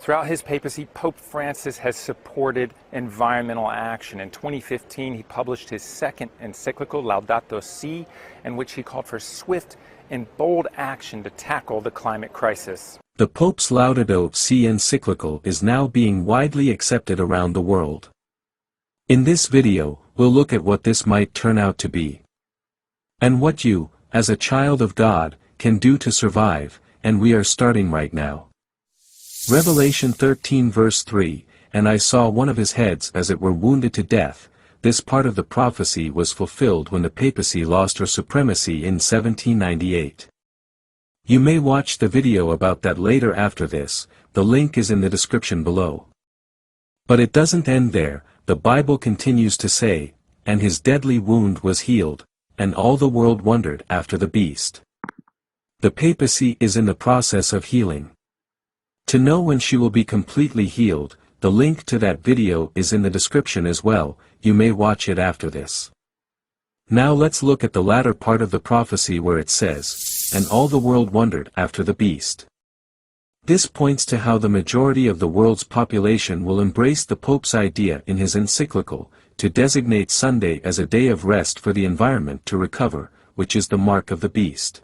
Throughout his papacy, Pope Francis has supported environmental action. In 2015, he published his second encyclical, Laudato Si', in which he called for swift and bold action to tackle the climate crisis. The Pope's Laudato Si' encyclical is now being widely accepted around the world. In this video, we'll look at what this might turn out to be, and what you, as a child of God, can do to survive, and we are starting right now. Revelation 13 verse 3, "And I saw one of his heads as it were wounded to death." This part of the prophecy was fulfilled when the papacy lost her supremacy in 1798. You may watch the video about that later after this, the link is in the description below. But it doesn't end there, the Bible continues to say, "And his deadly wound was healed, and all the world wondered after the beast." The papacy is in the process of healing. To know when she will be completely healed, the link to that video is in the description as well, you may watch it after this. Now let's look at the latter part of the prophecy where it says, "And all the world wondered after the beast." This points to how the majority of the world's population will embrace the Pope's idea in his encyclical, to designate Sunday as a day of rest for the environment to recover, which is the mark of the beast.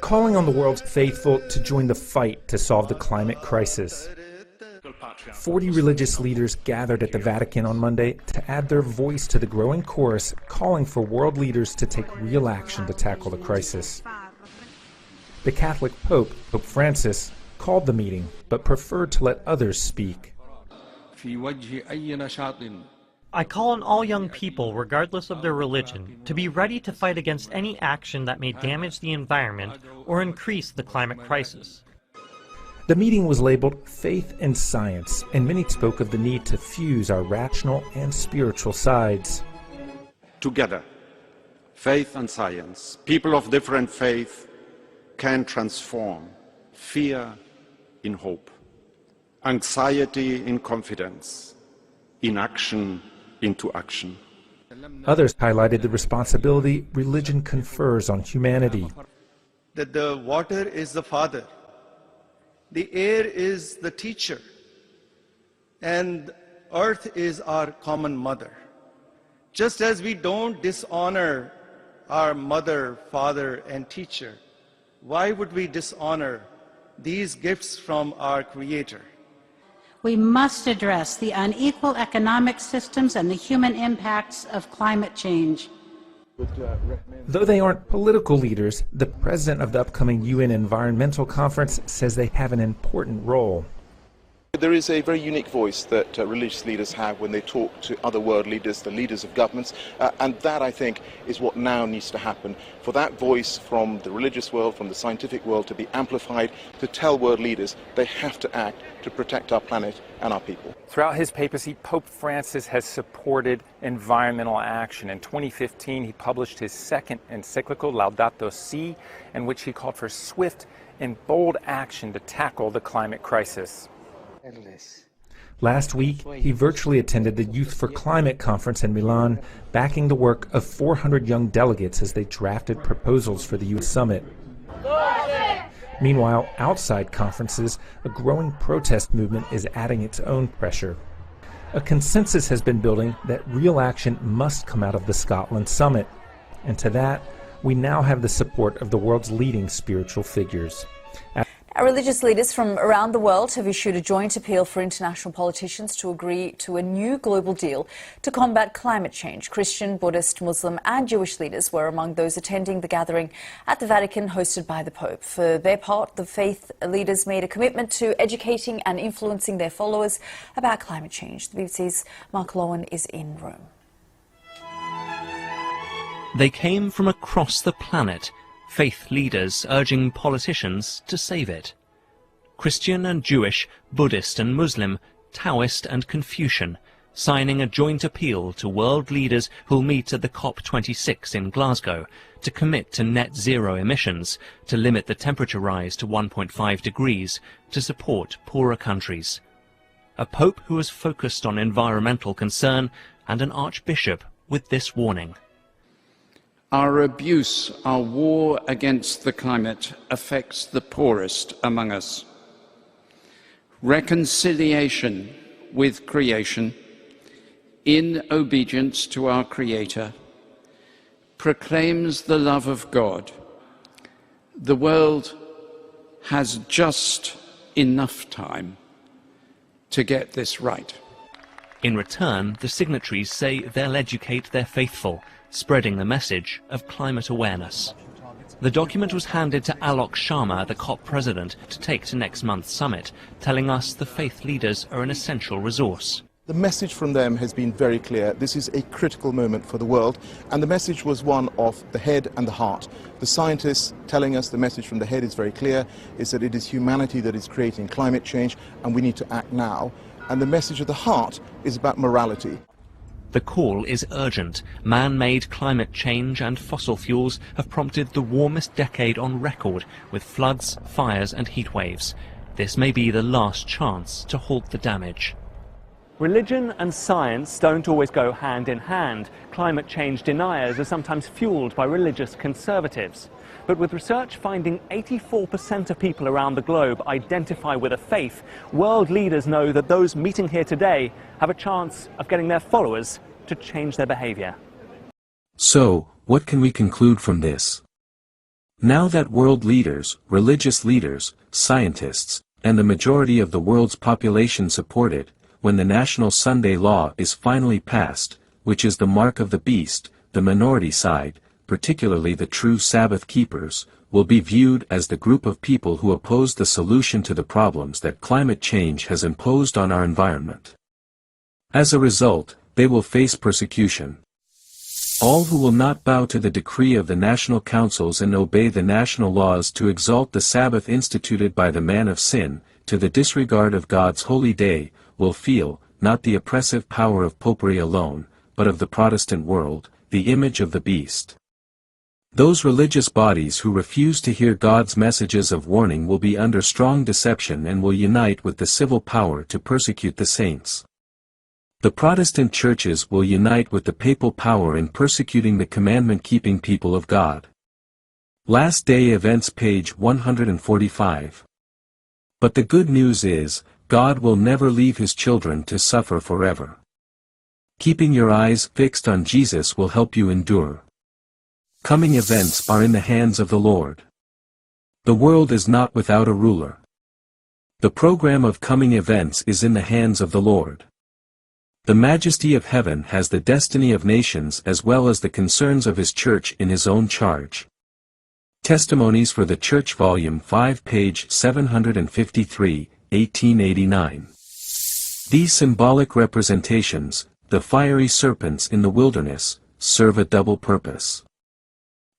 Calling on the world's faithful to join the fight to solve the climate crisis. 40 religious leaders gathered at the Vatican on Monday to add their voice to the growing chorus calling for world leaders to take real action to tackle the crisis. The Catholic Pope, Pope Francis, called the meeting but preferred to let others speak. I call on all young people, regardless of their religion, to be ready to fight against any action that may damage the environment or increase the climate crisis. The meeting was labeled Faith and Science, and many spoke of the need to fuse our rational and spiritual sides. Together, faith and science, people of different faith can transform fear in hope, anxiety in confidence, inaction into action. Others highlighted the responsibility religion confers on humanity. That the water is the father, the air is the teacher, and earth is our common mother. Just as we don't dishonor our mother, father, and teacher, why would we dishonor these gifts from our Creator? We must address the unequal economic systems and the human impacts of climate change. Though they aren't political leaders, the president of the upcoming UN Environmental Conference says they have an important role. There is a very unique voice that religious leaders have when they talk to other world leaders, the leaders of governments, and that, I think, is what now needs to happen. For that voice from the religious world, from the scientific world, to be amplified, to tell world leaders they have to act to protect our planet and our people. Throughout his papacy, Pope Francis has supported environmental action. In 2015, he published his second encyclical, Laudato Si', in which he called for swift and bold action to tackle the climate crisis. Last week, he virtually attended the Youth for Climate conference in Milan, backing the work of 400 young delegates as they drafted proposals for the UN summit. Meanwhile, outside conferences, a growing protest movement is adding its own pressure. A consensus has been building that real action must come out of the Scotland summit. And to that, we now have the support of the world's leading spiritual figures. Religious leaders from around the world have issued a joint appeal for international politicians to agree to a new global deal to combat climate change. Christian, Buddhist, Muslim and Jewish leaders were among those attending the gathering at the Vatican hosted by the Pope. For their part, the faith leaders made a commitment to educating and influencing their followers about climate change. The BBC's Mark Lowen is in Rome. They came from across the planet, faith leaders urging politicians to save it. Christian and Jewish, Buddhist and Muslim, Taoist and Confucian, signing a joint appeal to world leaders who'll meet at the COP26 in Glasgow to commit to net zero emissions, to limit the temperature rise to 1.5 degrees, to support poorer countries. A pope who has focused on environmental concern, and an archbishop with this warning. Our abuse, our war against the climate affects the poorest among us. reconciliation with creation, in obedience to our Creator, proclaims the love of God. The world has just enough time to get this right. In return, the signatories say they'll educate their faithful, spreading the message of climate awareness. The document was handed to Alok Sharma, the COP president, to take to next month's summit, telling us the faith leaders are an essential resource. The message from them has been very clear. This is a critical moment for the world, and the message was one of the head and the heart. The scientists telling us the message from the head is very clear, is that it is humanity that is creating climate change, and we need to act now. And the message of the heart is about morality. The call is urgent. Man-made climate change and fossil fuels have prompted the warmest decade on record, with floods, fires and heat waves. This may be the last chance to halt the damage. Religion and science don't always go hand in hand. Climate change deniers are sometimes fueled by religious conservatives. But with research finding 84% of people around the globe identify with a faith, world leaders know that those meeting here today have a chance of getting their followers to change their behavior. So, what can we conclude from this? Now that world leaders, religious leaders, scientists, and the majority of the world's population support it, when the National Sunday Law is finally passed, which is the mark of the beast, the minority side, particularly the true Sabbath keepers, will be viewed as the group of people who oppose the solution to the problems that climate change has imposed on our environment. As a result, they will face persecution. All who will not bow to the decree of the national councils and obey the national laws to exalt the Sabbath instituted by the man of sin, to the disregard of God's holy day, will feel, not the oppressive power of popery alone, but of the Protestant world, the image of the beast. Those religious bodies who refuse to hear God's messages of warning will be under strong deception and will unite with the civil power to persecute the saints. The Protestant churches will unite with the papal power in persecuting the commandment-keeping people of God. Last Day Events, page 145. But the good news is, God will never leave His children to suffer forever. Keeping your eyes fixed on Jesus will help you endure. Coming events are in the hands of the Lord. The world is not without a ruler. The program of coming events is in the hands of the Lord. The majesty of heaven has the destiny of nations as well as the concerns of His church in His own charge. Testimonies for the Church, Volume 5, page 753, 1889. These symbolic representations, the fiery serpents in the wilderness, serve a double purpose.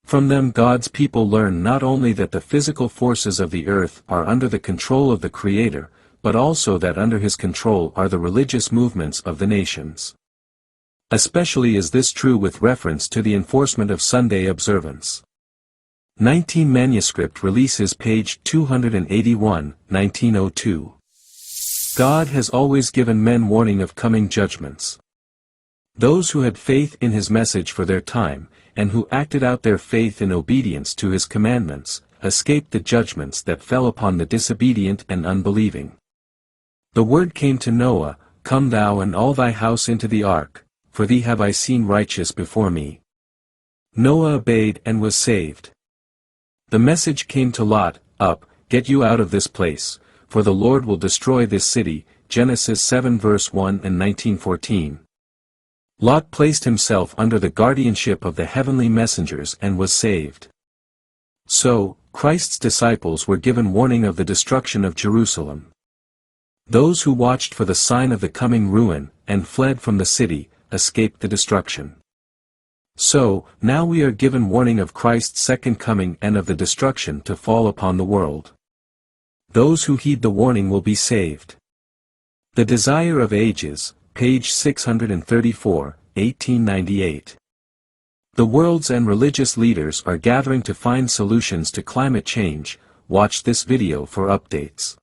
From them God's people learn not only that the physical forces of the earth are under the control of the Creator, but also that under His control are the religious movements of the nations. Especially is this true with reference to the enforcement of Sunday observance. 19 Manuscript Releases, page 281, 1902. God has always given men warning of coming judgments. Those who had faith in His message for their time, and who acted out their faith in obedience to His commandments, escaped the judgments that fell upon the disobedient and unbelieving. The word came to Noah, "Come thou and all thy house into the ark, for thee have I seen righteous before me." Noah obeyed and was saved. The message came to Lot, "Up, get you out of this place, for the Lord will destroy this city," Genesis 7 verse 1 and 19:14. Lot placed himself under the guardianship of the heavenly messengers and was saved. So, Christ's disciples were given warning of the destruction of Jerusalem. Those who watched for the sign of the coming ruin, and fled from the city, escaped the destruction. So, now we are given warning of Christ's second coming and of the destruction to fall upon the world. Those who heed the warning will be saved. The Desire of Ages, page 634, 1898. The world's and religious leaders are gathering to find solutions to climate change. Watch this video for updates.